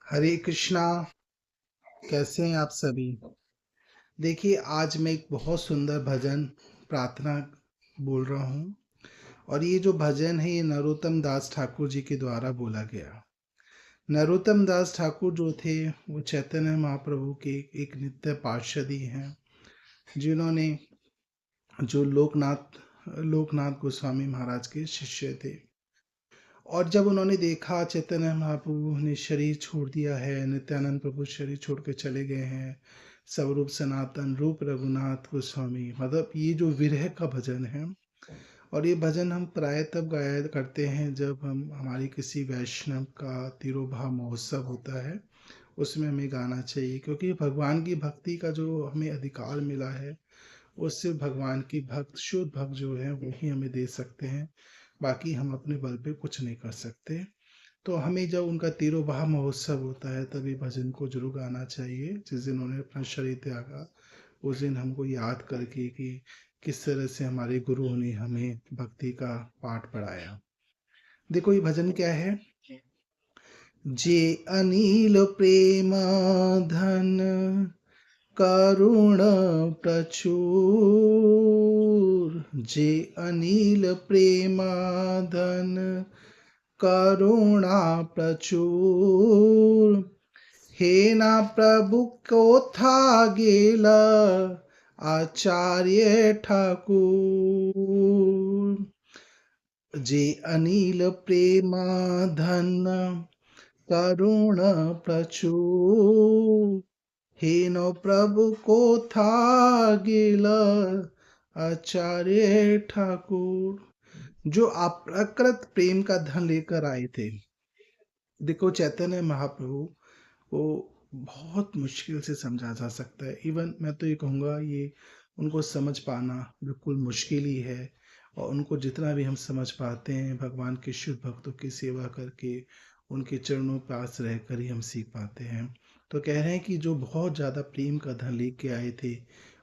हरे कृष्णा। कैसे हैं आप सभी? देखिए, आज मैं एक बहुत सुंदर भजन प्रार्थना बोल रहा हूँ। और ये जो भजन है ये नरोत्तम दास ठाकुर जी के द्वारा बोला गया। नरोत्तम दास ठाकुर जो थे वो चैतन्य महाप्रभु के एक नित्य पार्षद ही हैं, जिन्होंने जो लोकनाथ लोकनाथ गोस्वामी महाराज के शिष्य थे। और जब उन्होंने देखा चैतन्य महाप्रभु ने शरीर छोड़ दिया है, नित्यानंद प्रभु शरीर छोड़ के चले गए हैं, स्वरूप सनातन रूप रघुनाथ गोस्वामी, मतलब ये जो विरह का भजन है। और ये भजन हम प्राय तब गाया करते हैं जब हम हमारी किसी वैष्णव का तिरुभाव महोत्सव होता है, उसमें हमें गाना चाहिए, क्योंकि भगवान की भक्ति का जो हमें अधिकार मिला है वो सिर्फ भगवान की भक्त शुद्ध भक्त जो है वही हमें दे सकते हैं। बाकी हम अपने बल पे कुछ नहीं कर सकते। तो हमें जब उनका तिरुभाव महोत्सव होता है तभी भजन को जरूर गाना चाहिए। जिस दिन उन्होंने अपना शरीर त्यागा उस दिन हमको याद करके कि किस तरह से हमारे गुरु ने हमें भक्ति का पाठ पढ़ाया। देखो ये भजन क्या है। जे अनिल प्रेम धन करुण प्रचुर, जे अनिल प्रेम धन करुणा प्रचुर, हे ना प्रभु को था गेला आचार्य ठाकुर। जे अनिल प्रेम धन करुण प्रचुर, हे नो प्रभु को था गेला आचार्य ठाकुर। जो अप्रकृत प्रेम का धन लेकर आए थे। देखो चैतन्य महाप्रभु को बहुत मुश्किल से समझा जा सकता है। इवन मैं तो ये कहूँगा ये उनको समझ पाना बिल्कुल मुश्किल ही है। और उनको जितना भी हम समझ पाते हैं भगवान के शुद्ध भक्तों की सेवा करके, उनके चरणों पास रहकर ही हम सीख पाते हैं। तो कह रहे हैं कि जो बहुत ज़्यादा प्रेम का धन लेके आए थे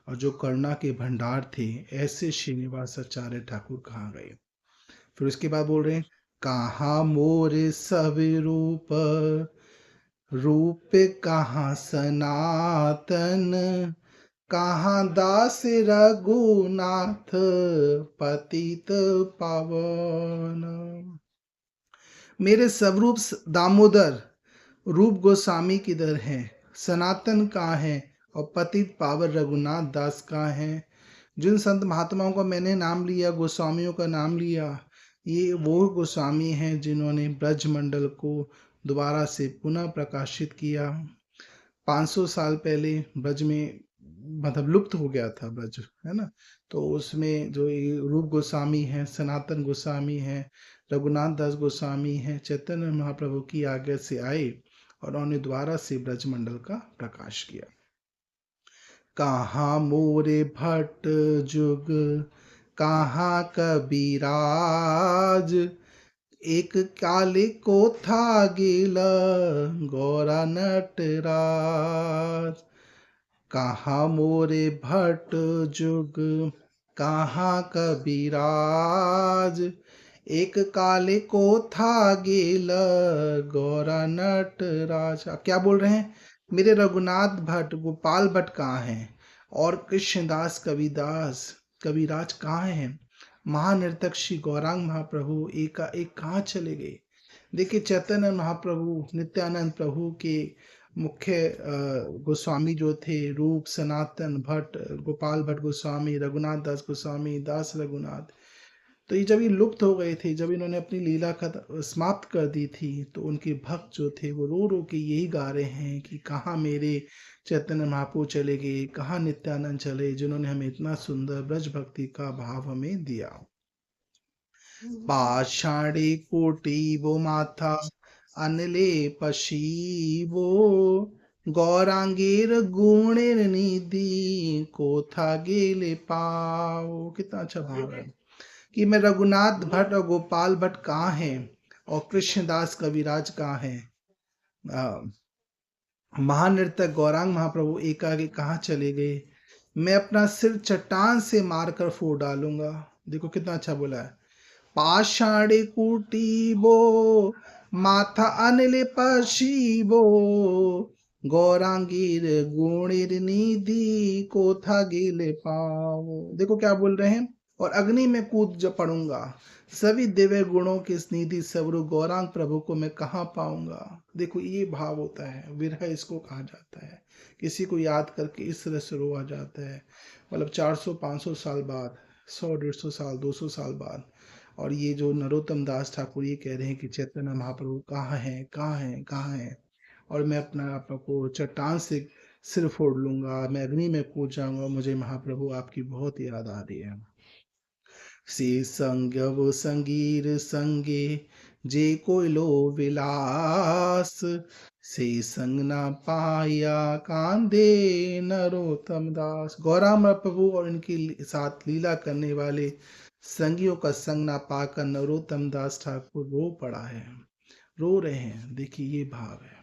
और जो करुणा के भंडार थे, ऐसे श्रीनिवास आचार्य ठाकुर कहाँ गए। फिर उसके बाद बोल रहे हैं, कहाँ मोरे सब रूप, रूप कहाँ सनातन, कहाँ दास रघुनाथ पतित पावन। मेरे स्वरूप दामोदर रूप गोस्वामी किधर हैं, सनातन कहाँ है, और पतित पावन रघुनाथ दास कहाँ हैं। जिन संत महात्माओं का मैंने नाम लिया, गोस्वामियों का नाम लिया, ये वो गोस्वामी हैं जिन्होंने ब्रज मंडल को दोबारा से पुनः प्रकाशित किया। 500 साल पहले ब्रज में मतलब लुप्त हो गया था ब्रज, है ना। तो उसमें जो ये रूप गोस्वामी हैं, सनातन गोस्वामी हैं, रघुनाथ दास गोस्वामी हैं, चैतन्य महाप्रभु की आज्ञा से आए और उन्होंने दोबारा से ब्रज मंडल का प्रकाश किया। कहाँ मोरे भट्ट जुग, कहाँ कबीराज, एक काले को था गेला गौरा नटराज। कहाँ मोरे भट्ट जुग, कहाँ कबीराज, एक काले को था गेला गौरा नटराज। अब क्या बोल रहे हैं, मेरे रघुनाथ भट्ट गोपाल भट्ट कहाँ हैं, और कृष्णदास कविदास कविराज कहाँ हैं। महानर्तक श्री गौरांग महाप्रभु एक कहाँ चले गए। देखिए चैतन्य महाप्रभु नित्यानंद प्रभु के मुख्य गोस्वामी जो थे, रूप सनातन भट्ट, गोपाल भट्ट गोस्वामी, रघुनाथ दास गोस्वामी, दास रघुनाथ, तो ये जब ये लुप्त हो गए थे, जब इन्होंने अपनी लीला समाप्त कर दी थी, तो उनके भक्त जो थे वो रो रो के यही गा रहे हैं कि कहाँ मेरे चैतन्य महाप्रभु चले गए, कहाँ नित्यानंद चले, जिन्होंने हमें इतना सुंदर ब्रज भक्ति का भाव हमें दिया। पाषाणे कोटिवो माथा अनले पशीवो, गौरांगेर गुणेर निधि कोथा गेले पाओ। कितना अच्छा भाव है कि मैं रघुनाथ भट्ट और गोपाल भट्ट कहाँ हैं, और कृष्णदास कविराज कहाँ हैं। महानृतक गौरांग महाप्रभु एकाएक कहाँ चले गए। मैं अपना सिर चट्टान से मारकर फोड़ डालूंगा। देखो कितना अच्छा बोला है। पाषाणे कुटीबो माथा अनिलिप शिवो गौरांगीर गुणिर निधि कोथा गिले पाओ। देखो क्या बोल रहे हैं, और अग्नि में कूद जब पड़ूंगा, सभी दिव्य गुणों के निधि स्वरूप गौरांग प्रभु को मैं कहाँ पाऊंगा। देखो ये भाव होता है, विरह इसको कहा जाता है। किसी को याद करके इस तरह से रोआ जाता है, मतलब 400-500 साल बाद, 100-150 साल, 200 साल बाद। और ये जो नरोत्तम दास ठाकुर ये कह रहे हैं कि चैतन्य महाप्रभु कहाँ हैं, कहाँ हैं, कहाँ हैं। और मैं अपना आप को चट्टान से सिर फोड़ लूंगा, मैं अग्नि में कूद जाऊंगा, मुझे महाप्रभु आपकी बहुत याद आ रही है। से संग वो संगीर संगे जे कोई लो विलास, से संग ना पाया कांदे नरोत्तम दास। गौराम प्रभु और इनके साथ लीला करने वाले संगियों का संग ना पाकर नरोत्तम दास ठाकुर रो पड़ा है, रो रहे हैं। देखिए ये भाव है।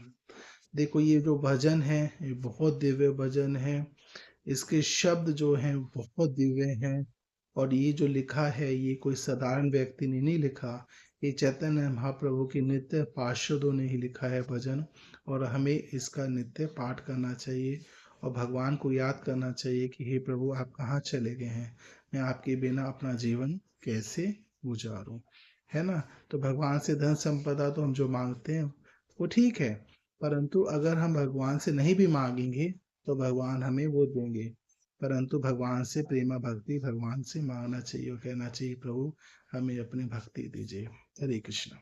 देखो ये जो भजन है ये बहुत दिव्य भजन है, इसके शब्द जो हैं बहुत दिव्य हैं। और ये जो लिखा है ये कोई साधारण व्यक्ति ने नहीं लिखा, ये चैतन्य महाप्रभु की नित्य पार्षदों ने ही लिखा है भजन। और हमें इसका नित्य पाठ करना चाहिए और भगवान को याद करना चाहिए कि हे प्रभु आप कहाँ चले गए हैं, मैं आपके बिना अपना जीवन कैसे गुजारूं, है ना। तो भगवान से धन संपदा तो हम जो मांगते हैं वो ठीक है, परंतु अगर हम भगवान से नहीं भी मांगेंगे तो भगवान हमें वो देंगे। परंतु भगवान से प्रेमा भक्ति भगवान से मांगना चाहिए और कहना चाहिए प्रभु हमें अपनी भक्ति दीजिए। हरे कृष्ण।